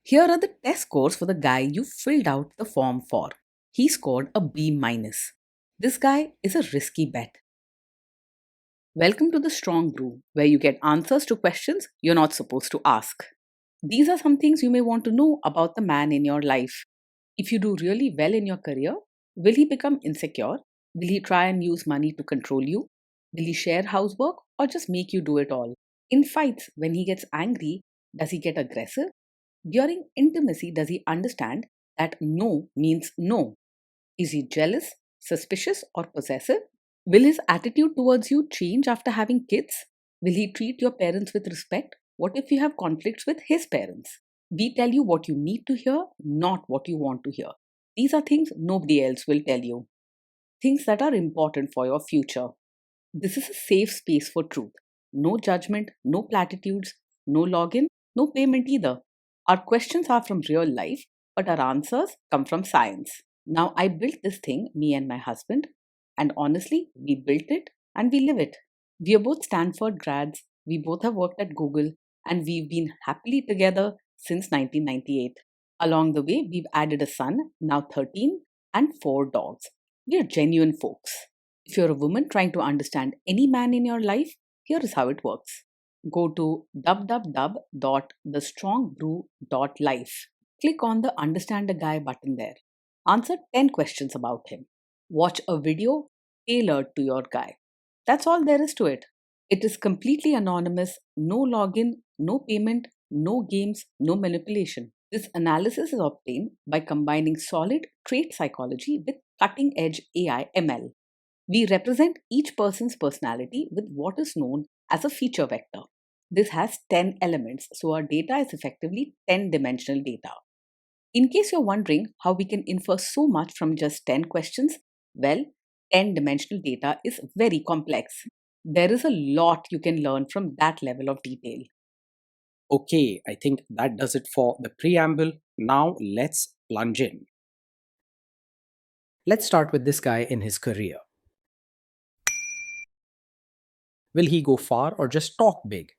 Here are the test scores for the guy you filled out the form for. He scored a B minus. This guy is a risky bet. Welcome to the Strong Brew, where you get answers to questions you're not supposed to ask. These are some things you may want to know about the man in your life. If you do really well in your career, will he become insecure? Will he try and use money to control you? Will he share housework or just make you do it all? In fights, when he gets angry, does he get aggressive? During intimacy, does he understand that no means no? Is he jealous, suspicious, or possessive? Will his attitude towards you change after having kids? Will he treat your parents with respect? What if you have conflicts with his parents? We tell you what you need to hear, not what you want to hear. These are things nobody else will tell you. Things that are important for your future. This is a safe space for truth. No judgment, no platitudes, no login, no payment either. Our questions are from real life, but our answers come from science. Now, I built this thing, me and my husband, and honestly, we built it and we live it. We are both Stanford grads, we both have worked at Google, and we've been happily together since 1998. Along the way, we've added a son, now 13, and 4 dogs. We are genuine folks. If you're a woman trying to understand any man in your life, here is how it works. Go to www.thestrongbrew.life. Click on the Understand a Guy button there. Answer 10 questions about him. Watch a video tailored to your guy. That's all there is to it. It is completely anonymous, no login, no payment, no games, no manipulation. This analysis is obtained by combining solid trait psychology with cutting edge AI ML. We represent each person's personality with what is known as a feature vector. This has 10 elements, so our data is effectively 10-dimensional data. In case you're wondering how we can infer so much from just 10 questions, well, 10-dimensional data is very complex. There is a lot you can learn from that level of detail. Okay, I think that does it for the preamble. Now let's plunge in. Let's start with this guy in his career. Will he go far or just talk big?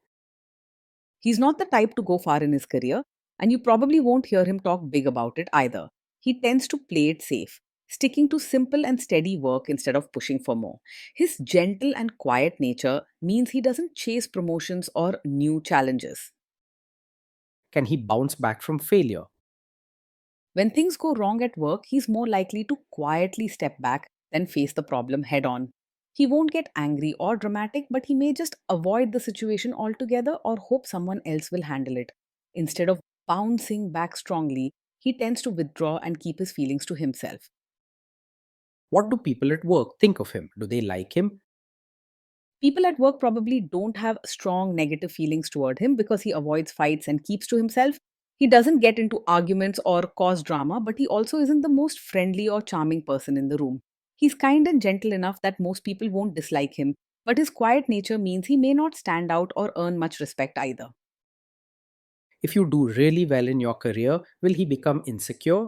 He's not the type to go far in his career, and you probably won't hear him talk big about it either. He tends to play it safe, sticking to simple and steady work instead of pushing for more. His gentle and quiet nature means he doesn't chase promotions or new challenges. Can he bounce back from failure? When things go wrong at work, he's more likely to quietly step back than face the problem head on. He won't get angry or dramatic, but he may just avoid the situation altogether or hope someone else will handle it. Instead of bouncing back strongly, he tends to withdraw and keep his feelings to himself. What do people at work think of him? Do they like him? People at work probably don't have strong negative feelings toward him because he avoids fights and keeps to himself. He doesn't get into arguments or cause drama, but he also isn't the most friendly or charming person in the room. He's kind and gentle enough that most people won't dislike him, but his quiet nature means he may not stand out or earn much respect either. If you do really well in your career, will he become insecure?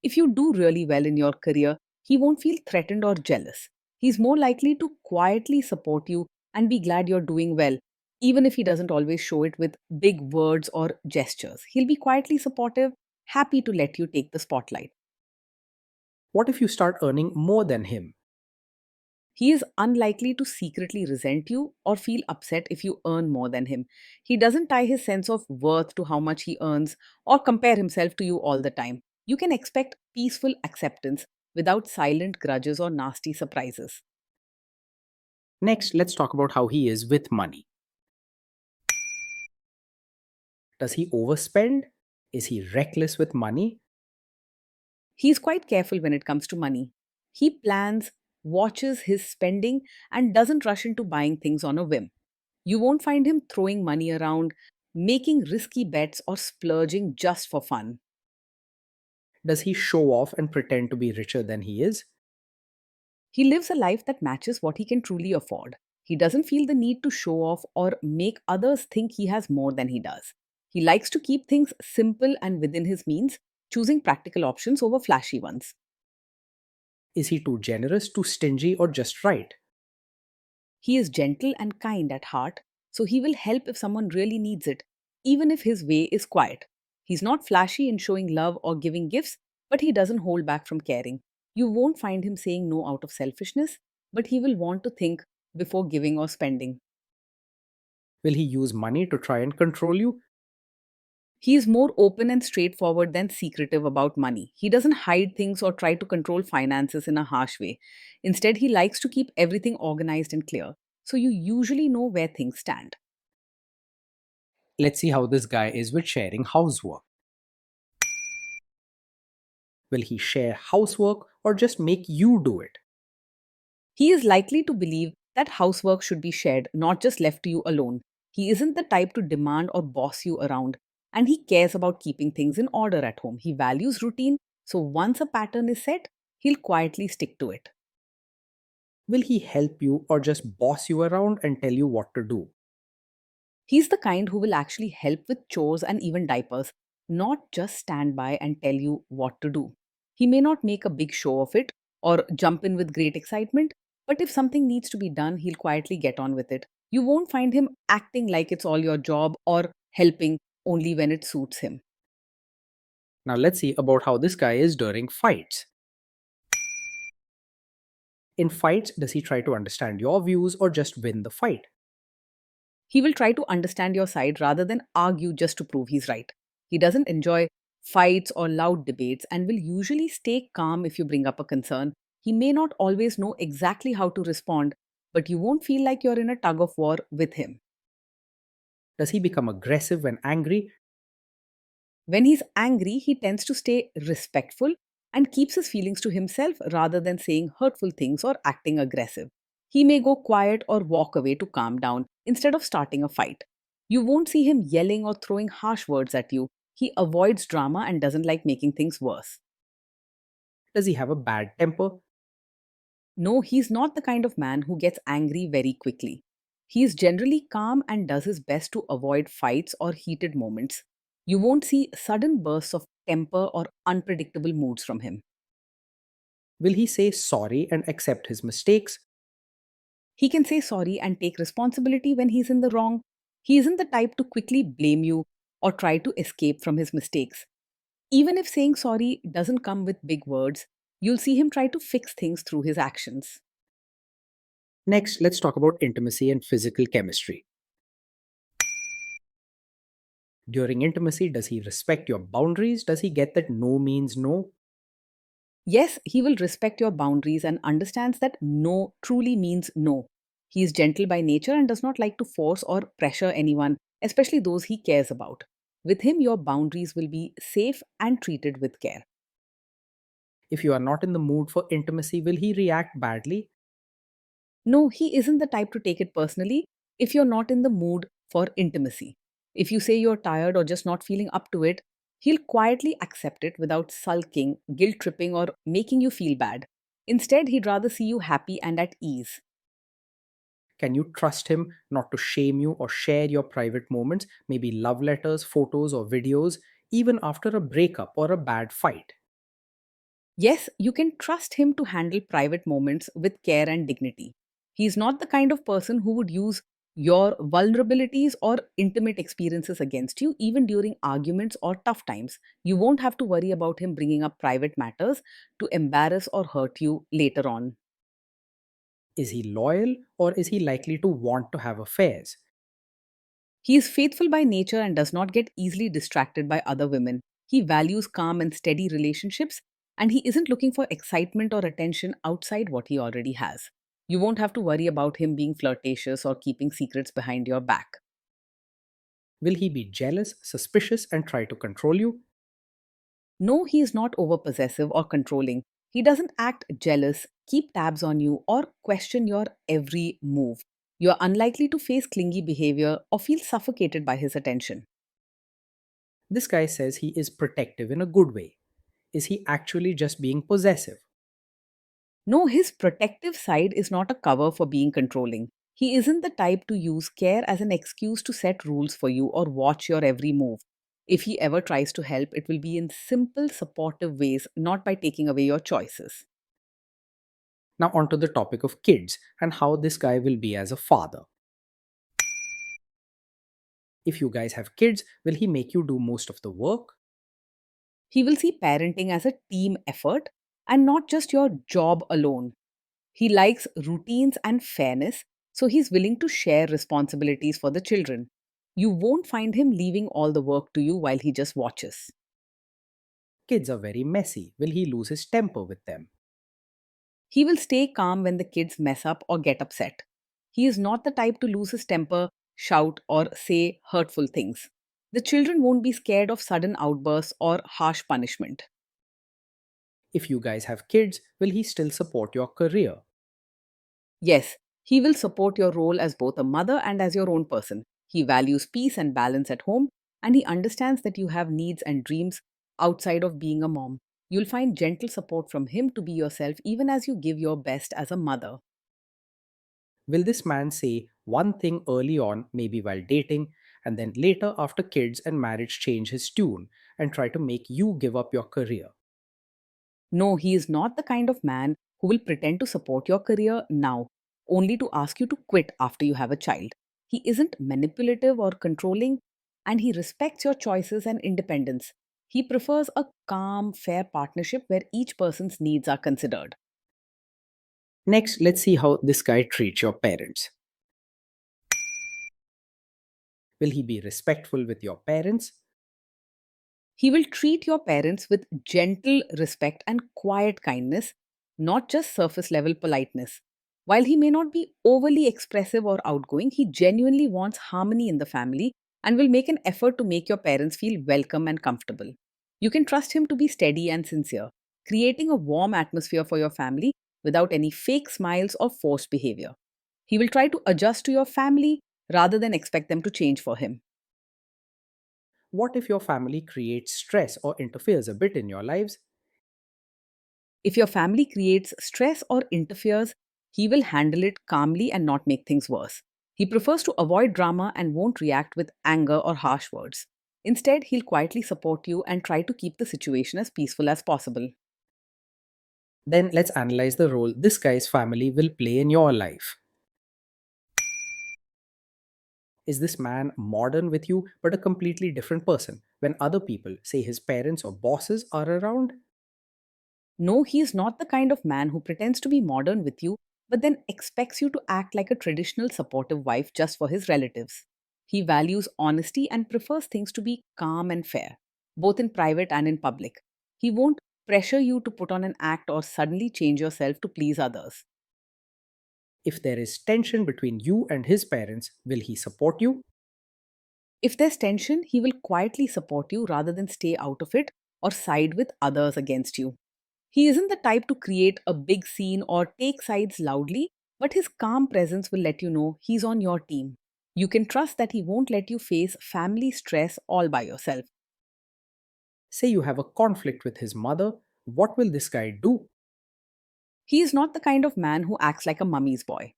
If you do really well in your career, he won't feel threatened or jealous. He's more likely to quietly support you and be glad you're doing well, even if he doesn't always show it with big words or gestures. He'll be quietly supportive, happy to let you take the spotlight. What if you start earning more than him? He is unlikely to secretly resent you or feel upset if you earn more than him. He doesn't tie his sense of worth to how much he earns or compare himself to you all the time. You can expect peaceful acceptance without silent grudges or nasty surprises. Next, let's talk about how he is with money. Does he overspend? Is he reckless with money? He's quite careful when it comes to money. He plans, watches his spending, and doesn't rush into buying things on a whim. You won't find him throwing money around, making risky bets, or splurging just for fun. Does he show off and pretend to be richer than he is? He lives a life that matches what he can truly afford. He doesn't feel the need to show off or make others think he has more than he does. He likes to keep things simple and within his means, choosing practical options over flashy ones. Is he too generous, too stingy, or just right? He is gentle and kind at heart, so he will help if someone really needs it, even if his way is quiet. He's not flashy in showing love or giving gifts, but he doesn't hold back from caring. You won't find him saying no out of selfishness, but he will want to think before giving or spending. Will he use money to try and control you? He is more open and straightforward than secretive about money. He doesn't hide things or try to control finances in a harsh way. Instead, he likes to keep everything organized and clear, so you usually know where things stand. Let's see how this guy is with sharing housework. Will he share housework or just make you do it? He is likely to believe that housework should be shared, not just left to you alone. He isn't the type to demand or boss you around, and he cares about keeping things in order at home. He values routine, so once a pattern is set, he'll quietly stick to it. Will he help you or just boss you around and tell you what to do? He's the kind who will actually help with chores and even diapers, not just stand by and tell you what to do. He may not make a big show of it or jump in with great excitement, but if something needs to be done, he'll quietly get on with it. You won't find him acting like it's all your job or helping only when it suits him. Now let's see about how this guy is during fights. In fights, does he try to understand your views or just win the fight? He will try to understand your side rather than argue just to prove he's right. He doesn't enjoy fights or loud debates and will usually stay calm if you bring up a concern. He may not always know exactly how to respond, but you won't feel like you're in a tug of war with him. Does he become aggressive when angry? When he's angry, he tends to stay respectful and keeps his feelings to himself rather than saying hurtful things or acting aggressive. He may go quiet or walk away to calm down instead of starting a fight. You won't see him yelling or throwing harsh words at you. He avoids drama and doesn't like making things worse. Does he have a bad temper? No, he's not the kind of man who gets angry very quickly. He is generally calm and does his best to avoid fights or heated moments. You won't see sudden bursts of temper or unpredictable moods from him. Will he say sorry and accept his mistakes? He can say sorry and take responsibility when he's in the wrong. He isn't the type to quickly blame you or try to escape from his mistakes. Even if saying sorry doesn't come with big words, you'll see him try to fix things through his actions. Next, let's talk about intimacy and physical chemistry. During intimacy, does he respect your boundaries? Does he get that no means no? Yes, he will respect your boundaries and understands that no truly means no. He is gentle by nature and does not like to force or pressure anyone, especially those he cares about. With him, your boundaries will be safe and treated with care. If you are not in the mood for intimacy, will he react badly? No, he isn't the type to take it personally if you're not in the mood for intimacy. If you say you're tired or just not feeling up to it, he'll quietly accept it without sulking, guilt tripping, or making you feel bad. Instead, he'd rather see you happy and at ease. Can you trust him not to shame you or share your private moments, maybe love letters, photos, or videos, even after a breakup or a bad fight? Yes, you can trust him to handle private moments with care and dignity. He's not the kind of person who would use your vulnerabilities or intimate experiences against you, even during arguments or tough times. You won't have to worry about him bringing up private matters to embarrass or hurt you later on. Is he loyal or is he likely to want to have affairs? He is faithful by nature and does not get easily distracted by other women. He values calm and steady relationships, and he isn't looking for excitement or attention outside what he already has. You won't have to worry about him being flirtatious or keeping secrets behind your back. Will he be jealous, suspicious, and try to control you? No, he is not overpossessive or controlling. He doesn't act jealous, keep tabs on you, or question your every move. You're unlikely to face clingy behavior or feel suffocated by his attention. This guy says he is protective in a good way. Is he actually just being possessive? No, his protective side is not a cover for being controlling. He isn't the type to use care as an excuse to set rules for you or watch your every move. If he ever tries to help, it will be in simple, supportive ways, not by taking away your choices. Now, onto the topic of kids and how this guy will be as a father. If you guys have kids, will he make you do most of the work? He will see parenting as a team effort and not just your job alone. He likes routines and fairness, so he's willing to share responsibilities for the children. You won't find him leaving all the work to you while he just watches. Kids are very messy. Will he lose his temper with them? He will stay calm when the kids mess up or get upset. He is not the type to lose his temper, shout, or say hurtful things. The children won't be scared of sudden outbursts or harsh punishment. If you guys have kids, will he still support your career? Yes, he will support your role as both a mother and as your own person. He values peace and balance at home, and he understands that you have needs and dreams outside of being a mom. You'll find gentle support from him to be yourself even as you give your best as a mother. Will this man say one thing early on, maybe while dating, and then later after kids and marriage change his tune and try to make you give up your career? No, he is not the kind of man who will pretend to support your career now, only to ask you to quit after you have a child. He isn't manipulative or controlling, and he respects your choices and independence. He prefers a calm, fair partnership where each person's needs are considered. Next, let's see how this guy treats your parents. Will he be respectful with your parents? He will treat your parents with gentle respect and quiet kindness, not just surface level politeness. While he may not be overly expressive or outgoing, he genuinely wants harmony in the family and will make an effort to make your parents feel welcome and comfortable. You can trust him to be steady and sincere, creating a warm atmosphere for your family without any fake smiles or forced behavior. He will try to adjust to your family rather than expect them to change for him. What if your family creates stress or interferes a bit in your lives? If your family creates stress or interferes, he will handle it calmly and not make things worse. He prefers to avoid drama and won't react with anger or harsh words. Instead, he'll quietly support you and try to keep the situation as peaceful as possible. Then let's analyze the role this guy's family will play in your life. Is this man modern with you but a completely different person when other people, say his parents or bosses, are around? No, he is not the kind of man who pretends to be modern with you, but then expects you to act like a traditional supportive wife just for his relatives. He values honesty and prefers things to be calm and fair, both in private and in public. He won't pressure you to put on an act or suddenly change yourself to please others. If there is tension between you and his parents, will he support you? If there's tension, he will quietly support you rather than stay out of it or side with others against you. He isn't the type to create a big scene or take sides loudly, but his calm presence will let you know he's on your team. You can trust that he won't let you face family stress all by yourself. Say you have a conflict with his mother, what will this guy do? He is not the kind of man who acts like a mummy's boy.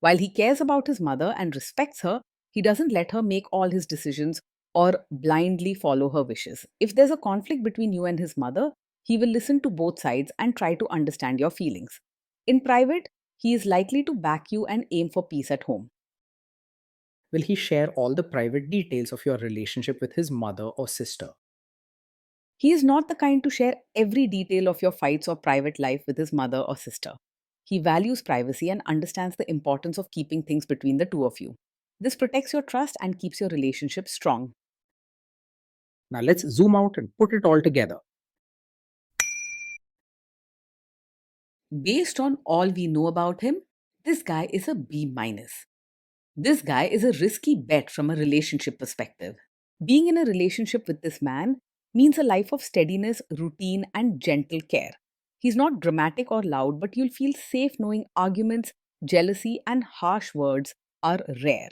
While he cares about his mother and respects her, he doesn't let her make all his decisions or blindly follow her wishes. If there's a conflict between you and his mother, he will listen to both sides and try to understand your feelings. In private, he is likely to back you and aim for peace at home. Will he share all the private details of your relationship with his mother or sister? He is not the kind to share every detail of your fights or private life with his mother or sister. He values privacy and understands the importance of keeping things between the two of you. This protects your trust and keeps your relationship strong. Now let's zoom out and put it all together. Based on all we know about him, this guy is a B minus. This guy is a risky bet from a relationship perspective. Being in a relationship with this man means a life of steadiness, routine, and gentle care. He's not dramatic or loud, but you'll feel safe knowing arguments, jealousy, and harsh words are rare.